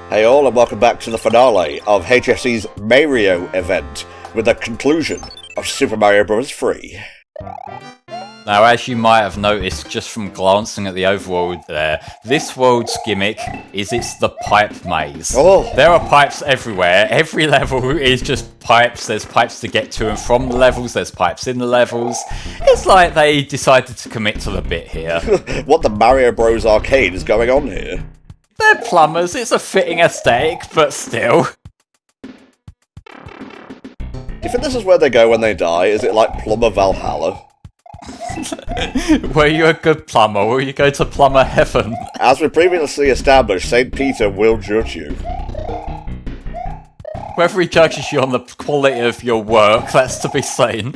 Hey all, and welcome back to the finale of HFC's Mario event, with the conclusion of Super Mario Bros. 3. Now, as you might have noticed just from glancing at the overworld there, this world's gimmick is it's the pipe maze. Oh. There are pipes everywhere. Every level is just pipes. There's pipes to get to and from the levels. There's pipes in the levels. It's like they decided to commit to the bit here. What the Mario Bros. Arcade is going on here? They're plumbers. It's a fitting aesthetic, but still. Do you think this is where they go when they die? Is it like Plumber Valhalla? Were you a good plumber, or you go to plumber heaven? As we previously established, St. Peter will judge you. Whether he judges you on the quality of your work, that's to be seen.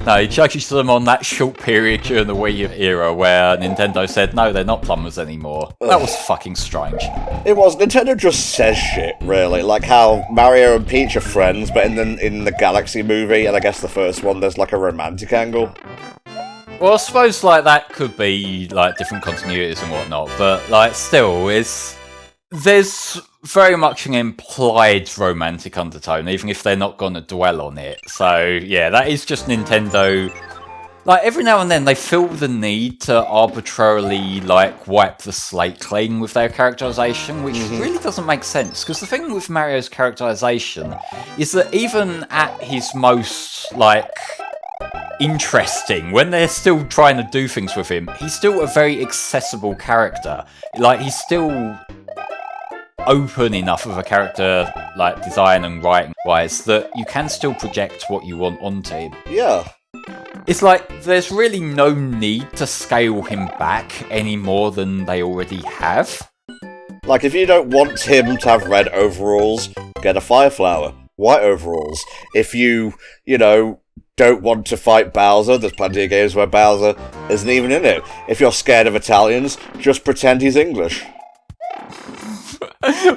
No, he judges them on that short period during the Wii U era where Nintendo said, no, they're not plumbers anymore. That was fucking strange. It was. Nintendo just says shit, really. Like how Mario and Peach are friends, but in the Galaxy movie, and I guess the first one, there's like a romantic angle. Well, I suppose like that could be like different continuities and whatnot, but like still, there's very much an implied romantic undertone, even if they're not going to dwell on it. So yeah, that is just Nintendo. Like every now and then they feel the need to arbitrarily like wipe the slate clean with their characterization, which really doesn't make sense. Because the thing with Mario's characterization is that even at his most like interesting, when they're still trying to do things with him, he's still a very accessible character. Like he's still open enough of a character, like design and writing wise, that you can still project what you want onto him. Yeah. It's like there's really no need to scale him back any more than they already have. Like, if you don't want him to have red overalls, get a Fire Flower. White overalls. If you don't want to fight Bowser, there's plenty of games where Bowser isn't even in it. If you're scared of Italians, just pretend he's English.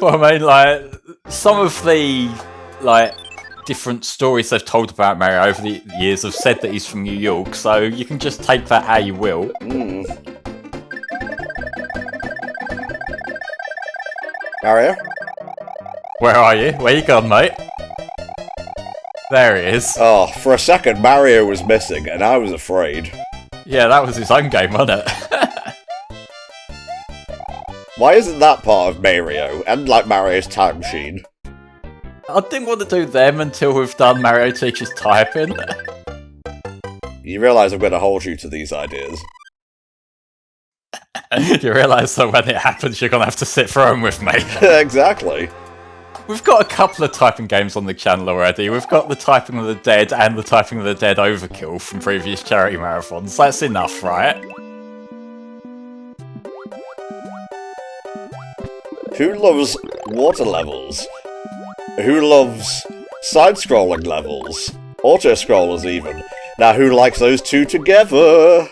Well, I mean, like, some of the, like, different stories they've told about Mario over the years have said that he's from New York, so you can just take that how you will. Mario? Where are you? Where you gone, mate? There he is. Oh, for a second, Mario was missing, and I was afraid. Yeah, that was his own game, wasn't it? Why isn't that part of Mario, and like Mario's Time Machine? I didn't want to do them until we've done Mario Teaches Typing. You realise I'm going to hold you to these ideas. You realise that when it happens, you're going to have to sit through them with me. Exactly. We've got a couple of typing games on the channel already. We've got the Typing of the Dead and the Typing of the Dead Overkill from previous charity marathons. That's enough, right? Who loves water levels? Who loves side-scrolling levels? Auto-scrollers, even. Now, who likes those two together?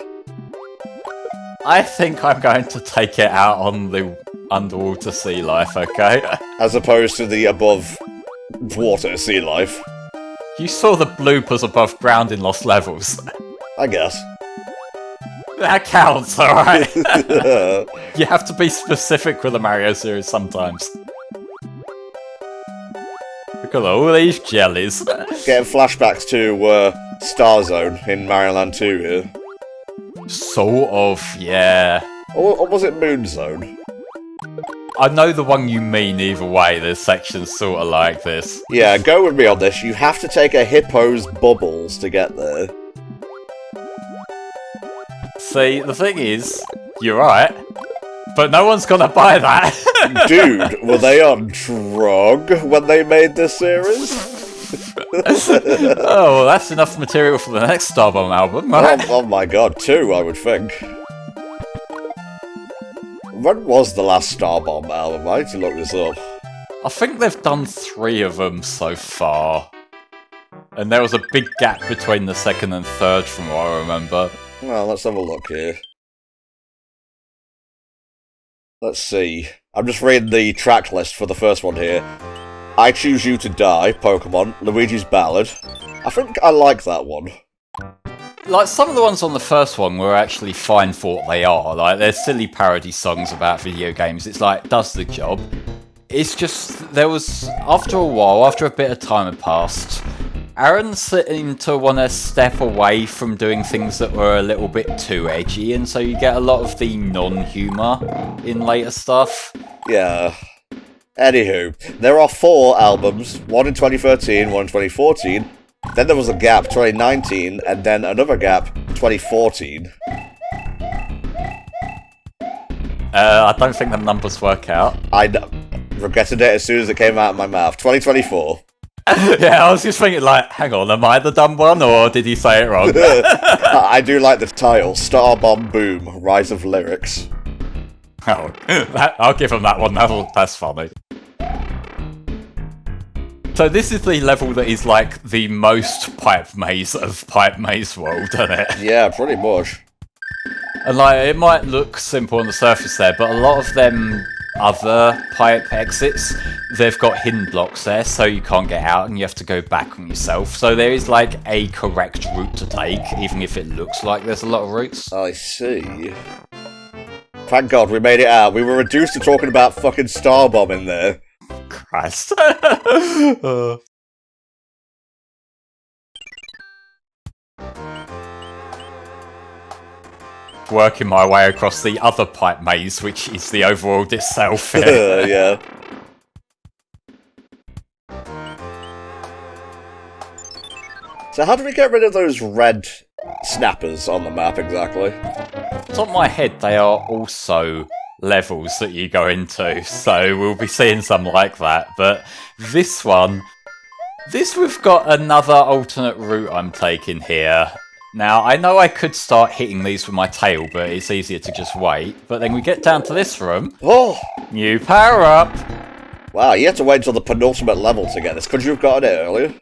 I think I'm going to take it out on the underwater sea life, okay? As opposed to the above-water sea life. You saw the bloopers above ground in Lost Levels. I guess. That counts, alright? You have to be specific with the Mario series sometimes. Look at all these jellies. Getting flashbacks to Star Zone in Mario Land 2 here. Sort of, yeah. Or was it Moon Zone? I know the one you mean either way, there's sections sort of like this. Yeah, go with me on this. You have to take a hippo's bubbles to get there. See, the thing is, you're right, but no one's gonna buy that. Dude, were they on drug when they made this series? Oh, well, that's enough material for the next Starbomb album, right? Oh my god, 2, I would think. When was the last Starbomb album? I need to look this up. I think they've done 3 of them so far. And there was a big gap between the second and third from what I remember. Well, let's have a look here. Let's see. I'm just reading the track list for the first one here. I Choose You to Die, Pokemon, Luigi's Ballad. I think I like that one. like, some of the ones on the first one were actually fine for what they are. Like, they're silly parody songs about video games. It's like, does the job. It's just, there was, after a while, after a bit of time had passed, Aaron seemed to want to step away from doing things that were a little bit too edgy, and so you get a lot of the non-humour in later stuff. Yeah. Anywho, there are 4 albums, one in 2013, one in 2014, then there was a gap, 2019, and then another gap, 2014. I don't think the numbers work out. I regretted it as soon as it came out of my mouth. 2024. Yeah, I was just thinking, like, hang on, am I the dumb one, or did he say it wrong? I do like the title, Star Bomb Boom, Rise of Lyrics. Oh, I'll give him that one, that's funny. So this is the level that is like the most pipe maze of Pipe Maze World, isn't it? Yeah, pretty much. And like, it might look simple on the surface there, but a lot of them other pipe exits, they've got hidden blocks there, so you can't get out and you have to go back on yourself. So there is like a correct route to take, even if it looks like there's a lot of routes. I see. Thank God we made it out. We were reduced to talking about fucking Star Bomb in there. Christ. Working my way across the other pipe maze, which is the overworld itself. Yeah. So how do we get rid of those red snappers on the map exactly? Top of my head, they are also levels that you go into, so we'll be seeing some like that. But this one, we've got another alternate route I'm taking here. Now, I know I could start hitting these with my tail, but it's easier to just wait. But then we get down to this room. Oh! New power-up! Wow, you had to wait until the penultimate level to get this. Could you have gotten it earlier?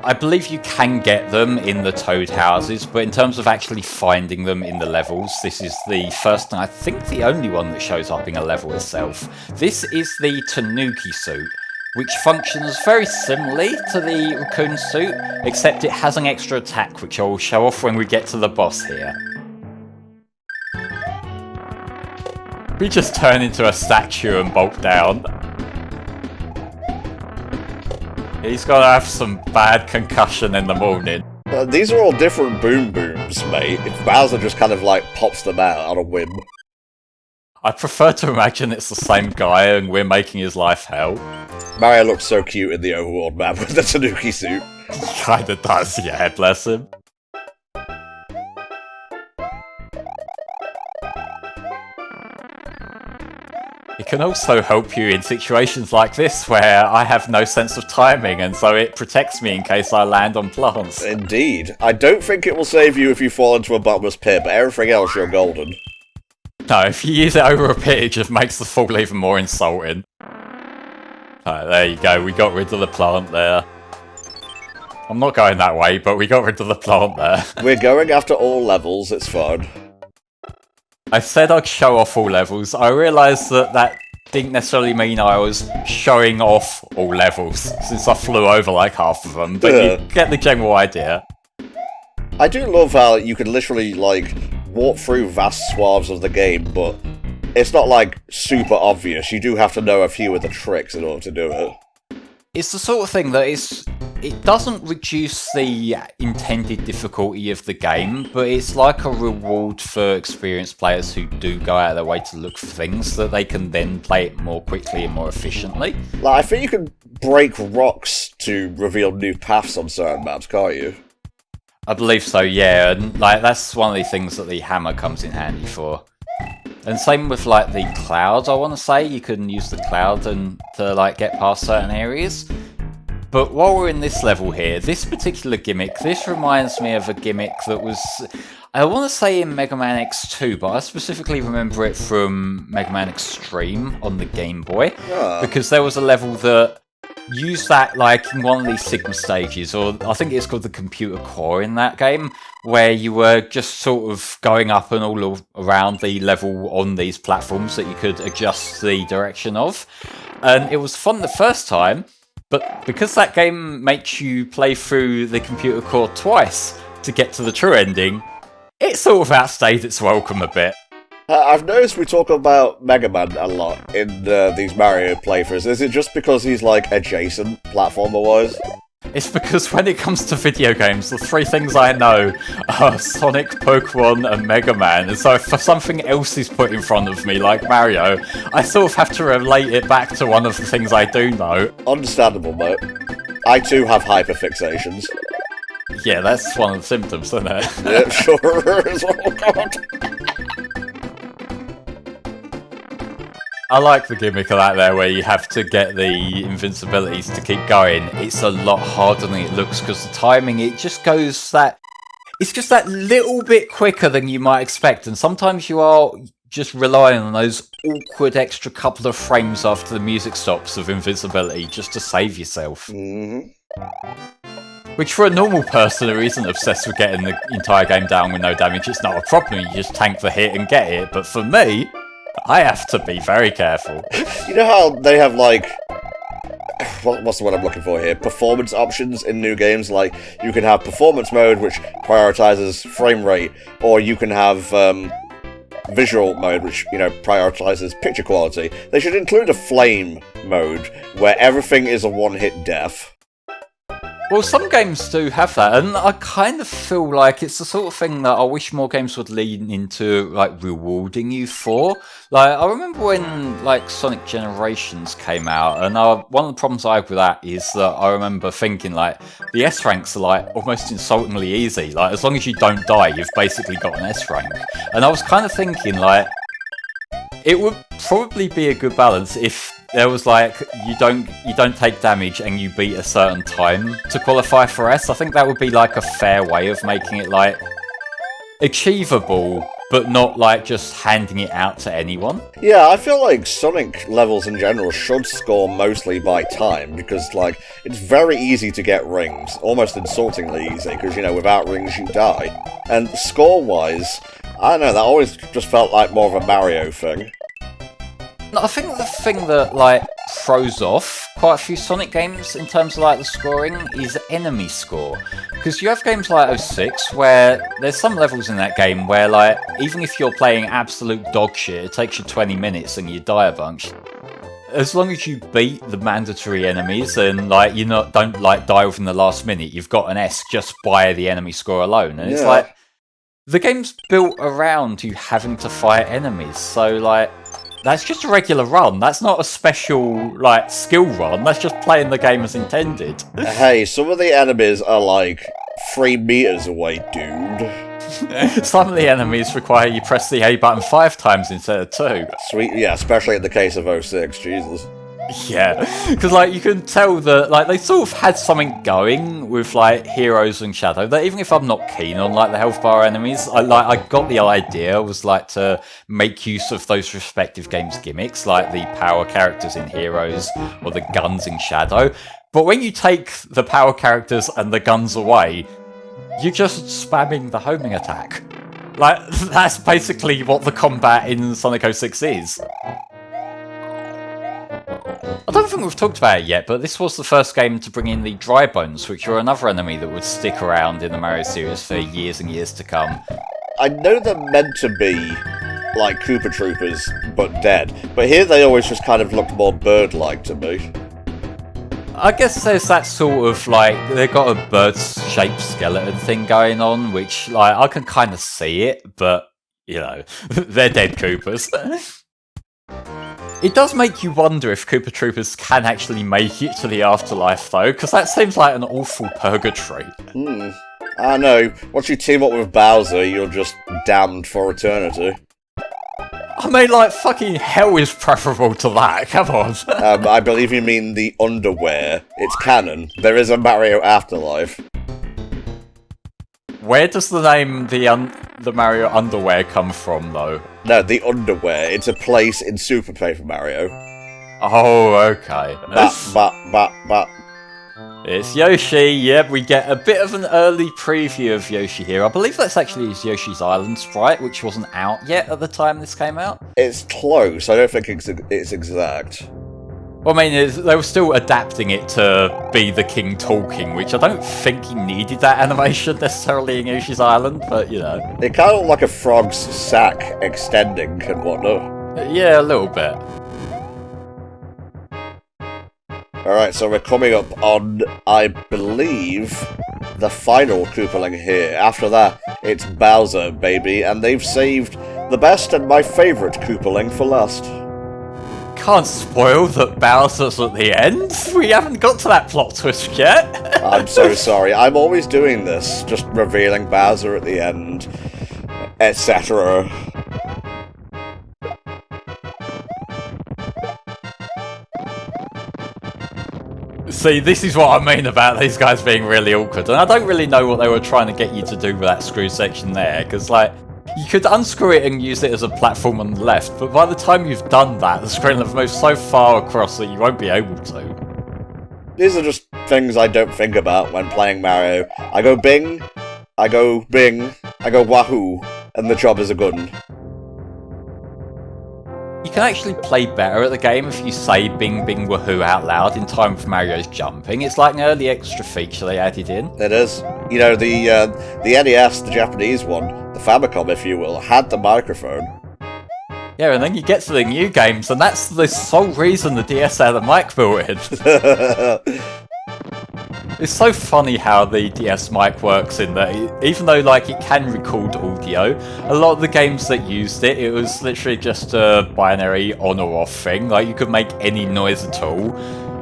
I believe you can get them in the toad houses, but in terms of actually finding them in the levels, this is the first and I think the only one that shows up in a level itself. This is the Tanuki suit, which functions very similarly to the raccoon suit, except it has an extra attack, which I will show off when we get to the boss here. We just turn into a statue and bolt down. He's gonna have some bad concussion in the morning. These are all different boom booms, mate. If Bowser just kind of like pops them out on a whim. I prefer to imagine it's the same guy and we're making his life hell. Mario looks so cute in the overworld map with the Tanuki suit. He kinda does, yeah, bless him. It can also help you in situations like this where I have no sense of timing, and so it protects me in case I land on plants. Indeed. I don't think it will save you if you fall into a bottomless pit, but everything else you're golden. No, if you use it over a pit, it just makes the fall even more insulting. Alright, there you go, we got rid of the plant there. I'm not going that way, but we got rid of the plant there. We're going after all levels, it's fun. I said I'd show off all levels. I realised that didn't necessarily mean I was showing off all levels, since I flew over like half of them, but you get the general idea. I do love how you can literally, like, walk through vast swaths of the game, but it's not, like, super obvious. You do have to know a few of the tricks in order to do it. It's the sort of thing that it doesn't reduce the intended difficulty of the game, but it's like a reward for experienced players who do go out of their way to look for things that they can then play it more quickly and more efficiently. Like, I think you can break rocks to reveal new paths on certain maps, can't you? I believe so, yeah, and like that's one of the things that the hammer comes in handy for. And same with like the clouds, I want to say. You can use the cloud and to like get past certain areas. But while we're in this level here, this particular gimmick, this reminds me of a gimmick that was, I want to say in Mega Man X2, but I specifically remember it from Mega Man Extreme on the Game Boy. Because there was a level that used that like in one of these Sigma stages, or I think it's called the Computer Core in that game, where you were just sort of going up and all around the level on these platforms that you could adjust the direction of. And it was fun the first time, but because that game makes you play through the Computer Core twice, to get to the true ending, it sort of outstayed its welcome a bit. I've noticed we talk about Mega Man a lot in these Mario playthroughs. Is it just because he's, like, adjacent, platformer-wise? It's because when it comes to video games, the three things I know are Sonic, Pokemon, and Mega Man. And so if something else is put in front of me, like Mario, I sort of have to relate it back to one of the things I do know. Understandable, mate. I too have hyperfixations. Yeah, that's one of the symptoms, isn't it? Yeah, sure is. Oh, God. I like the gimmick of that there, where you have to get the invincibilities to keep going. It's a lot harder than it looks, because the timing, it just goes that... It's just that little bit quicker than you might expect, and sometimes you are just relying on those awkward extra couple of frames after the music stops of invincibility just to save yourself. Mm-hmm. Which for a normal person who isn't obsessed with getting the entire game down with no damage, it's not a problem, you just tank the hit and get it, but for me... I have to be very careful. You know how they have, like... What's the word I'm looking for here? Performance options in new games? Like, you can have performance mode, which prioritizes frame rate, or you can have visual mode, which, you know, prioritizes picture quality. They should include a flame mode, where everything is a one-hit death. Well, some games do have that, and I kind of feel like it's the sort of thing that I wish more games would lean into, like, rewarding you for. Like, I remember when, like, Sonic Generations came out, and one of the problems I have with that is that I remember thinking, like, the S ranks are, like, almost insultingly easy. Like, as long as you don't die, you've basically got an S rank. And I was kind of thinking, like, it would probably be a good balance if there was like you don't take damage and you beat a certain time to qualify for S. I think that would be like a fair way of making it like achievable, but not like just handing it out to anyone. Yeah, I feel like Sonic levels in general should score mostly by time, because, like, it's very easy to get rings, almost insultingly easy, because, you know, without rings you die. And score-wise, I don't know, that always just felt like more of a Mario thing. I think the thing that, like, throws off quite a few Sonic games in terms of, like, the scoring is enemy score. Because you have games like 06 where there's some levels in that game where, like, even if you're playing absolute dog shit, it takes you 20 minutes and you die a bunch. As long as you beat the mandatory enemies and, like, you don't, like, die within the last minute, you've got an S just by the enemy score alone. And it's like, the game's built around you having to fight enemies, so, like, that's just a regular run. That's not a special, like, skill run. That's just playing the game as intended. Hey, some of the enemies are, like, 3 meters away, dude. Some of the enemies require you press the A button 5 times instead of 2. Sweet, yeah, especially in the case of 06, Jesus. Yeah, because, like, you can tell that, like, they sort of had something going with, like, Heroes and Shadow, that even if I'm not keen on, like, the health bar enemies, I got the idea was, like, to make use of those respective games' gimmicks, like the power characters in Heroes or the guns in Shadow. But when you take the power characters and the guns away, you're just spamming the homing attack. Like, that's basically what the combat in Sonic 06 is. I don't think we've talked about it yet, but this was the first game to bring in the Dry Bones, which are another enemy that would stick around in the Mario series for years and years to come. I know they're meant to be like Koopa Troopers, but dead, but here they always just kind of looked more bird-like to me. I guess there's that sort of, like, they've got a bird-shaped skeleton thing going on, which, like, I can kind of see it, but, you know, they're dead Koopas. It does make you wonder if Koopa Troopers can actually make it to the afterlife, though, because that seems like an awful purgatory. I know. Once you team up with Bowser, you're just damned for eternity. I mean, like, fucking hell is preferable to that, come on. I believe you mean the underwear. It's canon. There is a Mario afterlife. Where does the name the Mario underwear come from, though? No, the underwear. It's a place in Super Paper Mario. Oh, okay. But. It's Yoshi. Yep, we get a bit of an early preview of Yoshi here. I believe that's actually his Yoshi's Island sprite, which wasn't out yet at the time this came out. It's close. I don't think it's exact. Well, I mean, they were still adapting it to be the king talking, which I don't think he needed that animation necessarily in Yoshi's Island, but you know. It kind of looked like a frog's sack extending and whatnot. Yeah, a little bit. Alright, so we're coming up on, I believe, the final Koopaling here. After that, it's Bowser, baby, and they've saved the best and my favourite Koopaling for last. Can't spoil that Bowser's at the end. We haven't got to that plot twist yet. I'm so sorry. I'm always doing this, just revealing Bowser at the end, etc. See, this is what I mean about these guys being really awkward, and I don't really know what they were trying to get you to do with that screw section there, because, like, you could unscrew it and use it as a platform on the left, but by the time you've done that, the screen will have moved so far across that you won't be able to. These are just things I don't think about when playing Mario. I go bing, I go bing, I go wahoo, and the job is a gun. You can actually play better at the game if you say bing bing wahoo out loud in time for Mario's jumping. It's like an early extra feature they added in. It is. You know, the NES, the Japanese one, the Famicom, if you will, had the microphone. Yeah, and then you get to the new games, and that's the sole reason the DS had a mic built in. It's so funny how the DS mic works in that, even though like it can record audio, a lot of the games that used it, it was literally just a binary on or off thing, like you could make any noise at all.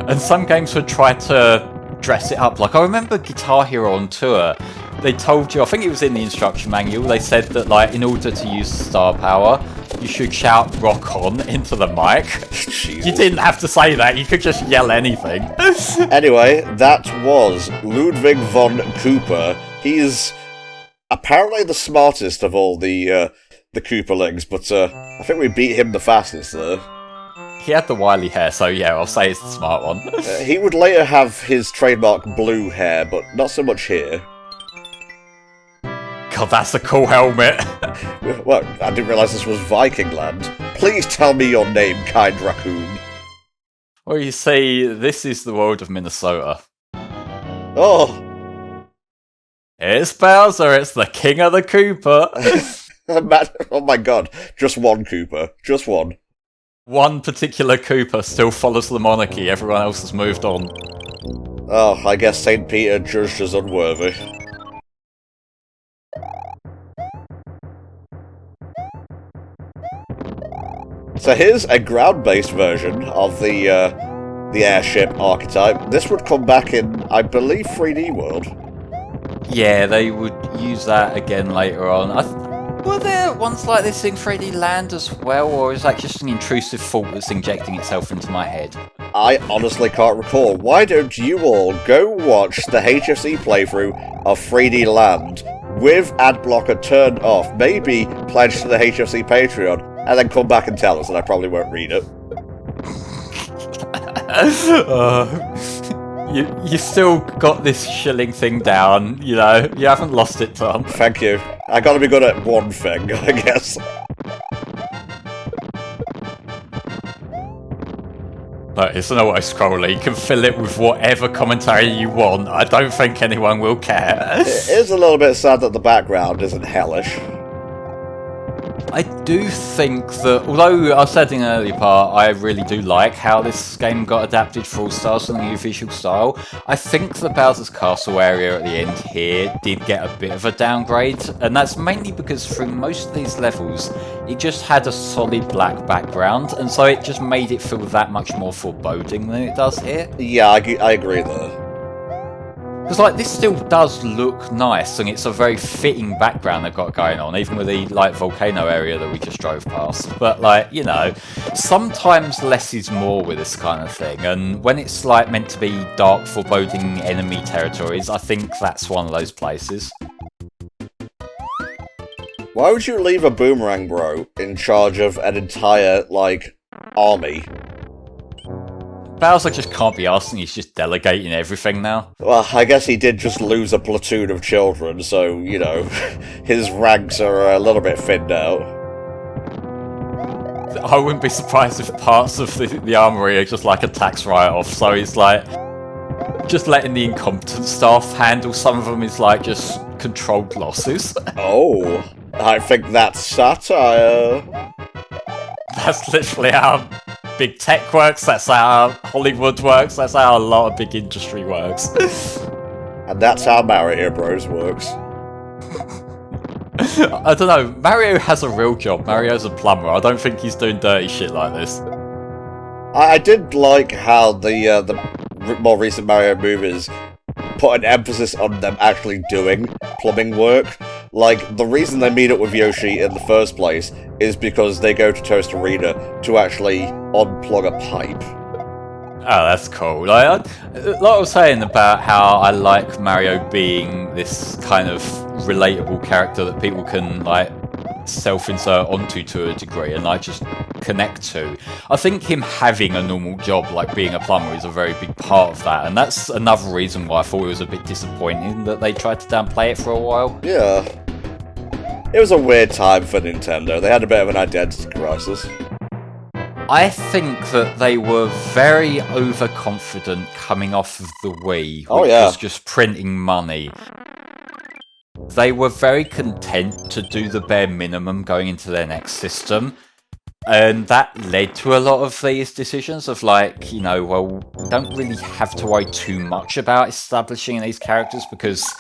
And some games would try to dress it up. Like I remember Guitar Hero on Tour, they told you, I think it was in the instruction manual, they said that like in order to use star power, you should shout rock on into the mic. Jesus. You didn't have to say that, you could just yell anything. Anyway, that was Ludwig von Koopa. He's apparently the smartest of all the Koopalings, but I think we beat him the fastest there. He had the wily hair, so yeah, I'll say it's the smart one. He would later have his trademark blue hair, but not so much here. God, that's a cool helmet. Well, I didn't realise this was Viking land. Please tell me your name, kind raccoon. Well, you see, this is the world of Minnesota. Oh! It's Bowser, it's the king of the Koopa. Oh my god, just one Koopa. Just one. One particular Koopa still follows the monarchy, everyone else has moved on. Oh, I guess St. Peter judged us unworthy. So here's a ground-based version of the airship archetype. This would come back in, I believe, 3D World. Yeah, they would use that again later on. Were there ones like this in 3D Land as well, or is that just an intrusive thought that's injecting itself into my head? I honestly can't recall. Why don't you all go watch the HFC playthrough of 3D Land with adblocker turned off, maybe pledge to the HFC Patreon, and then come back and tell us, and I probably won't read it. You still got this shilling thing down, you know, you haven't lost it, Tom. Thank you. I gotta be good at one thing, I guess. Look, it's an auto-scroller, you can fill it with whatever commentary you want, I don't think anyone will care. It is a little bit sad that the background isn't hellish. I do think that, although I said in an earlier part, I really do like how this game got adapted for All Stars and the new visual style, I think the Bowser's Castle area at the end here did get a bit of a downgrade, and that's mainly because through most of these levels, it just had a solid black background, and so it just made it feel that much more foreboding than it does here. Yeah, I agree there. Because, like, this still does look nice, and it's a very fitting background they've got going on, even with the, like, volcano area that we just drove past. But, like, you know, sometimes less is more with this kind of thing, and when it's, like, meant to be dark, foreboding enemy territories, I think that's one of those places. Why would you leave a Boomerang Bro in charge of an entire, like, army? Bowser just can't be asked, and he's just delegating everything now. Well, I guess he did just lose a platoon of children, so, you know, his ranks are a little bit thinned out. I wouldn't be surprised if parts of the armory are just like a tax write-off. So he's like just letting the incompetent staff handle some of them is like just controlled losses. Oh, I think that's satire. That's literally how big tech works, that's how Hollywood works, that's how a lot of big industry works. And that's how Mario Bros works. I don't know, Mario has a real job. Mario's a plumber. I don't think he's doing dirty shit like this. I did like how the more recent Mario movies put an emphasis on them actually doing plumbing work. Like, the reason they meet up with Yoshi in the first place is because they go to Toast Arena to actually unplug a pipe. Oh, that's cool. Like I was saying about how I like Mario being this kind of relatable character that people can, like, self-insert onto to a degree and, like, just connect to. I think him having a normal job, like being a plumber, is a very big part of that, and that's another reason why I thought it was a bit disappointing that they tried to downplay it for a while. Yeah. It was a weird time for Nintendo. They had a bit of an identity crisis. I think that they were very overconfident coming off of the Wii, which was just printing money. They were very content to do the bare minimum going into their next system, and that led to a lot of these decisions of, like, you know, well, we don't really have to worry too much about establishing these characters because,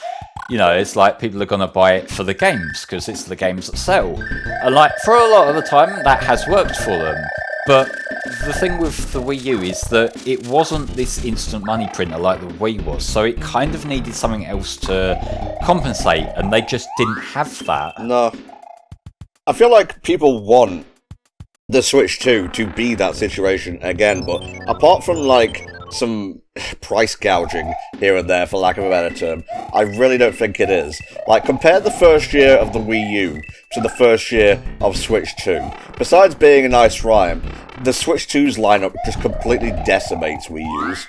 you know, it's like people are going to buy it for the games because it's the games that sell. And, like, for a lot of the time, that has worked for them. But the thing with the Wii U is that it wasn't this instant money printer like the Wii was, so it kind of needed something else to compensate, and they just didn't have that. No. I feel like people want the Switch 2 to be that situation again, but apart from, like, some price gouging here and there, for lack of a better term, I really don't think it is. Like, compare the first year of the Wii U to the first year of Switch 2. Besides being a nice rhyme, the Switch 2's lineup just completely decimates Wii U's.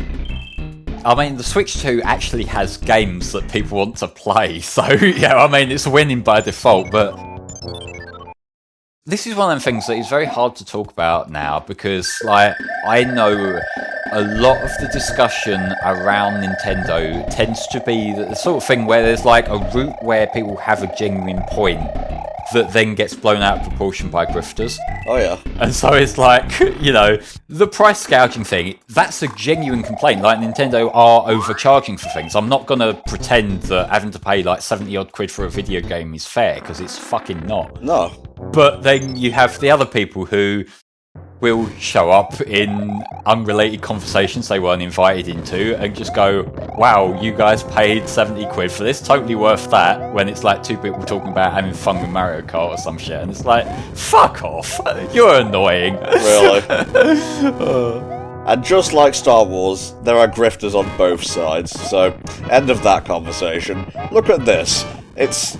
I mean, the Switch 2 actually has games that people want to play, so, yeah, I mean, it's winning by default, but this is one of them things that is very hard to talk about now, because, like, I know a lot of the discussion around Nintendo tends to be the sort of thing where there's, like, a route where people have a genuine point that then gets blown out of proportion by grifters. Oh yeah. And so it's like, you know, the price gouging thing, that's a genuine complaint. Like, Nintendo are overcharging for things. I'm not going to pretend that having to pay like 70 odd quid for a video game is fair, because it's fucking not. No. But then you have the other people who will show up in unrelated conversations they weren't invited into and just go, wow, you guys paid 70 quid for this, totally worth that, when it's like two people talking about having fun with Mario Kart or some shit, and it's like, fuck off, you're annoying. Really? And just like Star Wars, there are grifters on both sides, so end of that conversation. Look at this. It's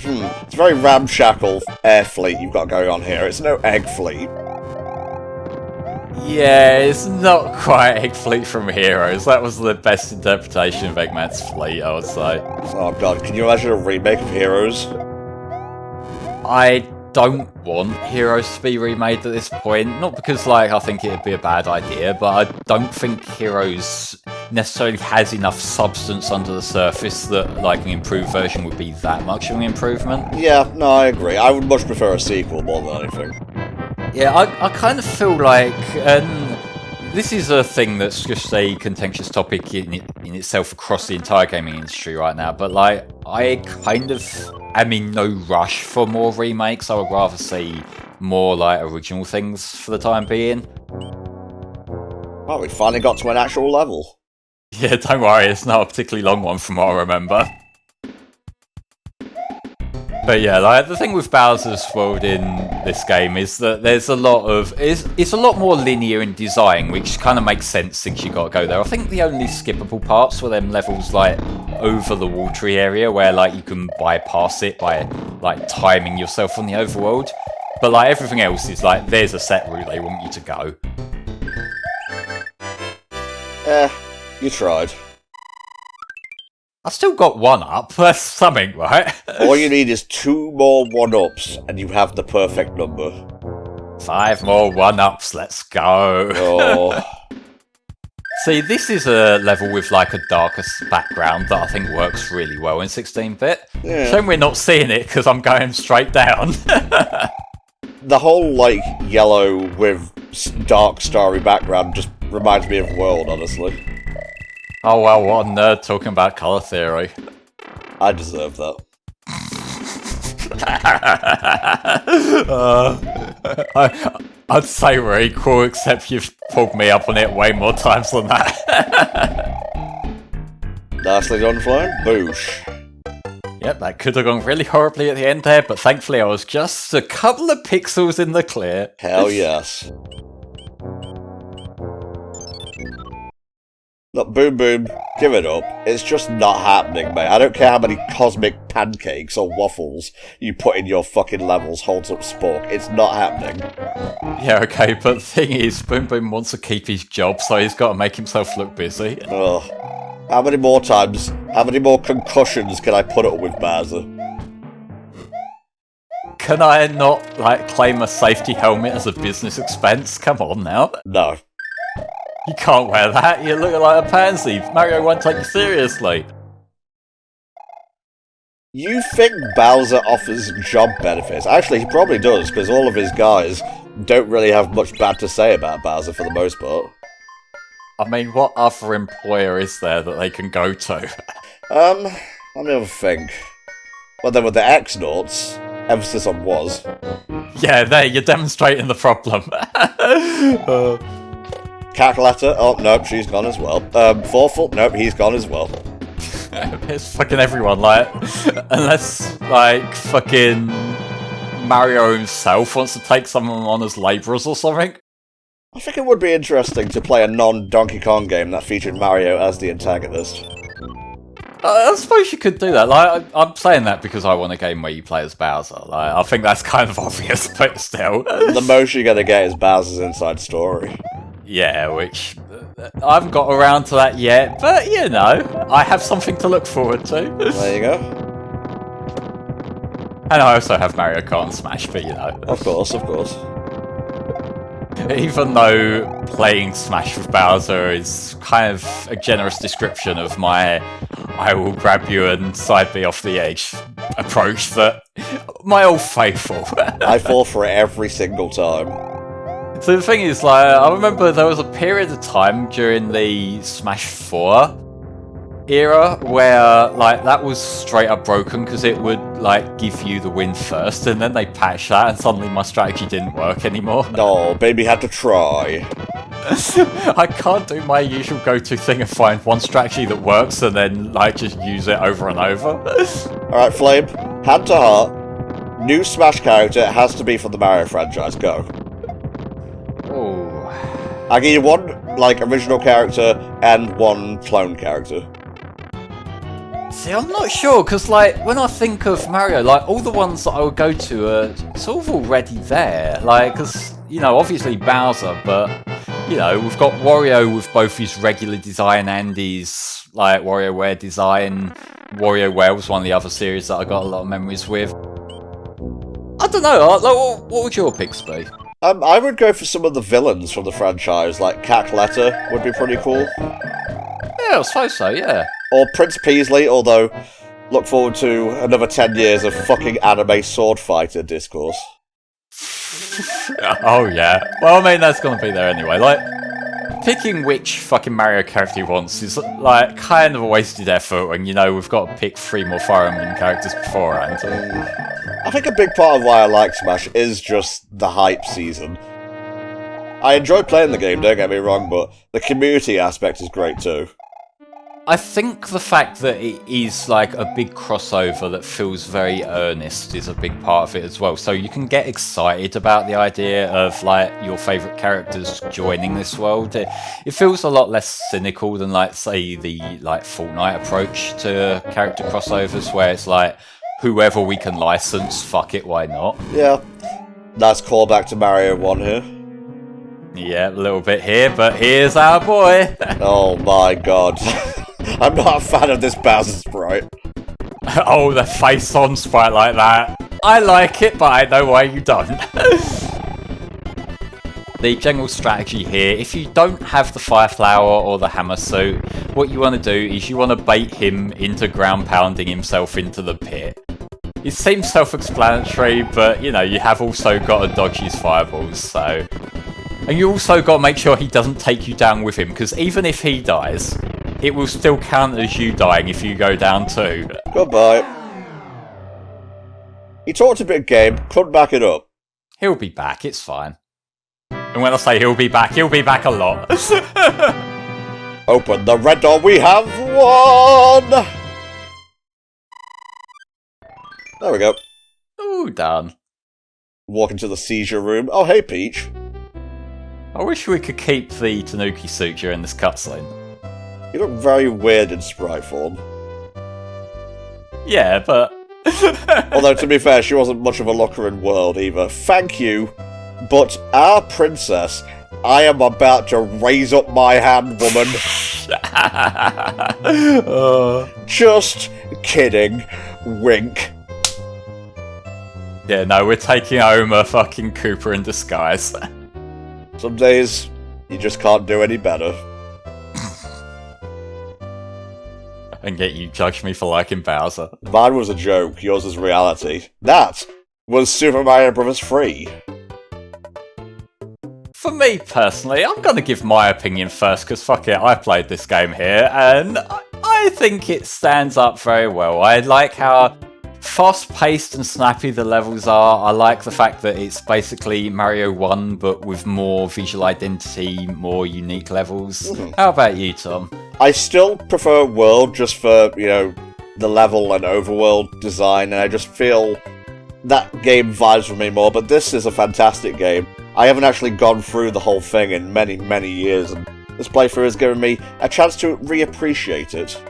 a very ramshackle air fleet you've got going on here. It's no egg fleet. Yeah, it's not quite Egg Fleet from Heroes. That was the best interpretation of Eggman's fleet, I would say. Oh god, can you imagine a remake of Heroes? I don't want Heroes to be remade at this point. Not because, like, I think it'd be a bad idea, but I don't think Heroes necessarily has enough substance under the surface that, like, an improved version would be that much of an improvement. Yeah, no, I agree. I would much prefer a sequel more than anything. Yeah, I kind of feel like, and this is a thing that's just a contentious topic in itself across the entire gaming industry right now, but, like, I kind of am in no rush for more remakes. I would rather see more, like, original things for the time being. Well, we finally got to an actual level. Yeah, don't worry, it's not a particularly long one from what I remember. But yeah, like, the thing with Bowser's World in this game is that there's a lot of... It's a lot more linear in design, which kind of makes sense since you got to go there. I think the only skippable parts were them levels, like, over the watery area, where, like, you can bypass it by, like, timing yourself on the overworld. But, like, everything else is, like, there's a set route they want you to go. You tried. I still got one up. That's something, right? All you need is 2 more 1-ups, and you have the perfect number. 5 more 1-ups, let's go. Oh. See, this is a level with like a darker background that I think works really well in 16-bit. Yeah. Shame we're not seeing it because I'm going straight down. The whole, like, yellow with dark, starry background just reminds me of World, honestly. Oh well, what a nerd talking about colour theory. I deserve that. I'd say we're equal, except you've pulled me up on it way more times than that. Nicely done, Flying. Boosh. Yep, that could have gone really horribly at the end there, but thankfully I was just a couple of pixels in the clear. Hell yes. Look, Boom Boom, give it up. It's just not happening, mate. I don't care how many cosmic pancakes or waffles you put in your fucking levels holds up Spork. It's not happening. Yeah, okay, but the thing is, Boom Boom wants to keep his job, so he's got to make himself look busy. Ugh. How many more times, how many more concussions can I put up with Bowser? Can I not, like, claim a safety helmet as a business expense? Come on now. No. You can't wear that, you look like a pansy. Mario won't take you seriously. You think Bowser offers job benefits? Actually, he probably does, because all of his guys don't really have much bad to say about Bowser for the most part. I mean, what other employer is there that they can go to? Let me have a think. Well, then with the X-Nauts, emphasis on was. Yeah, there, you're demonstrating the problem. Cackletta, oh, nope, she's gone as well. Forful, nope, he's gone as well. It's fucking everyone, like, unless, like, fucking Mario himself wants to take someone on as labourers or something. I think it would be interesting to play a non-Donkey Kong game that featured Mario as the antagonist. I suppose you could do that. Like, I'm saying that because I want a game where you play as Bowser. Like, I think that's kind of obvious, but still. The most you're gonna get is Bowser's inside story. Yeah, which I haven't got around to that yet, but you know, I have something to look forward to. There you go. And I also have Mario Kart and Smash, but you know. Of course, of course. Even though playing Smash with Bowser is kind of a generous description of my I will grab you and side B off the edge approach, that my old faithful. I fall for it every single time. So the thing is, like, I remember there was a period of time during the Smash 4 era where, like, that was straight up broken because it would, like, give you the win first, and then they patched that and suddenly my strategy didn't work anymore. No, baby had to try. I can't do my usual go-to thing of find one strategy that works and then, like, just use it over and over. Alright, Flame, hand to heart. New Smash character has to be from the Mario franchise, go. Oh. I give you one, like, original character and one clone character. See, I'm not sure, because, like, when I think of Mario, like, all the ones that I would go to are sort of already there. Like, because, you know, obviously Bowser, but, you know, we've got Wario with both his regular design and his, like, WarioWare design. WarioWare was one of the other series that I got a lot of memories with. I don't know, like, what would your picks be? I would go for some of the villains from the franchise, like Cackletta would be pretty cool. Yeah, I suppose so, yeah. Or Prince Peasley, although look forward to another 10 years of fucking anime sword fighter discourse. Oh yeah. Well, I mean, that's gonna be there anyway. Like, picking which fucking Mario character he wants is, like, kind of a wasted effort when, you know, we've got to pick 3 more Fire Emblem characters beforehand. I think a big part of why I like Smash is just the hype season. I enjoy playing the game, don't get me wrong, but the community aspect is great too. I think the fact that it is, like, a big crossover that feels very earnest is a big part of it as well. So you can get excited about the idea of, like, your favourite characters joining this world. It feels a lot less cynical than, like, say, the, like, Fortnite approach to character crossovers, where it's like, whoever we can license, fuck it, why not? Yeah. Nice callback to Mario 1 here. Yeah, a little bit here, but here's our boy. Oh my god. I'm not a fan of this Bowser sprite. Oh, the face-on sprite like that. I like it, but I know why you don't. the general strategy here, if you don't have the Fire Flower or the Hammer Suit, what you want to do is you want to bait him into ground pounding himself into the pit. It seems self-explanatory, but, you know, you have also got to dodge his fireballs, so... And you also got to make sure he doesn't take you down with him, because even if he dies, it will still count as you dying if you go down too. Goodbye. He talked a bit game, couldn't back it up. He'll be back, it's fine. And when I say he'll be back a lot. Open the red door, we have won! There we go. Ooh, done. Walk into the seizure room. Oh, hey, Peach. I wish we could keep the Tanuki suit during this cutscene. You look very weird in sprite form. Yeah, but... Although, to be fair, she wasn't much of a looker in world either. Thank you, but our princess, I am about to raise up my hand, woman. Just kidding. Wink. Yeah, no, we're taking home a fucking Cooper in disguise. Some days, you just can't do any better. And yet you judge me for liking Bowser. Mine was a joke, yours is reality. That was Super Mario Bros. 3. For me, personally, I'm gonna give my opinion first, because fuck it, I played this game here, and I think it stands up very well. I like how fast-paced and snappy the levels are. I like the fact that it's basically Mario 1, but with more visual identity, more unique levels. Mm-hmm. How about you, Tom? I still prefer World just for, you know, the level and overworld design, and I just feel that game vibes with me more, but this is a fantastic game. I haven't actually gone through the whole thing in many, many years, and this playthrough has given me a chance to reappreciate it.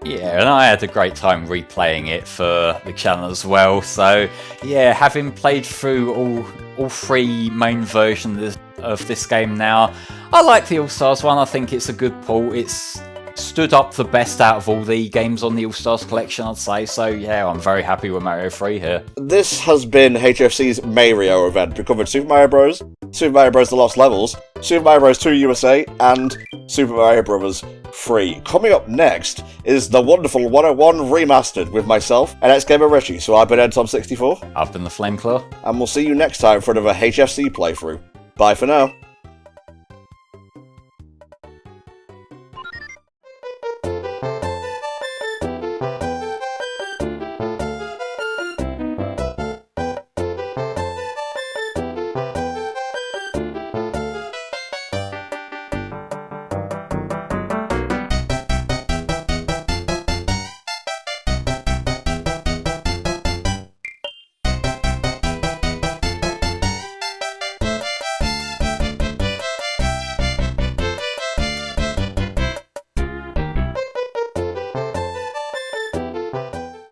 Yeah, and I had a great time replaying it for the channel as well, so yeah, having played through all three main versions of this game now, I like the All-Stars one. I think it's a good pull. It's stood up the best out of all the games on the All-Stars collection, I'd say, so yeah, I'm very happy with Mario 3 here. This has been HFC's Mario event. We covered Super Mario Bros., Super Mario Bros. The Lost Levels, Super Mario Bros. 2 USA, and Super Mario Bros. 3. Coming up next is the wonderful 101 Remastered with myself and ex-gamer Richie. So I've been Tom64. I've been the Flameclaw. And we'll see you next time for another HFC playthrough. Bye for now.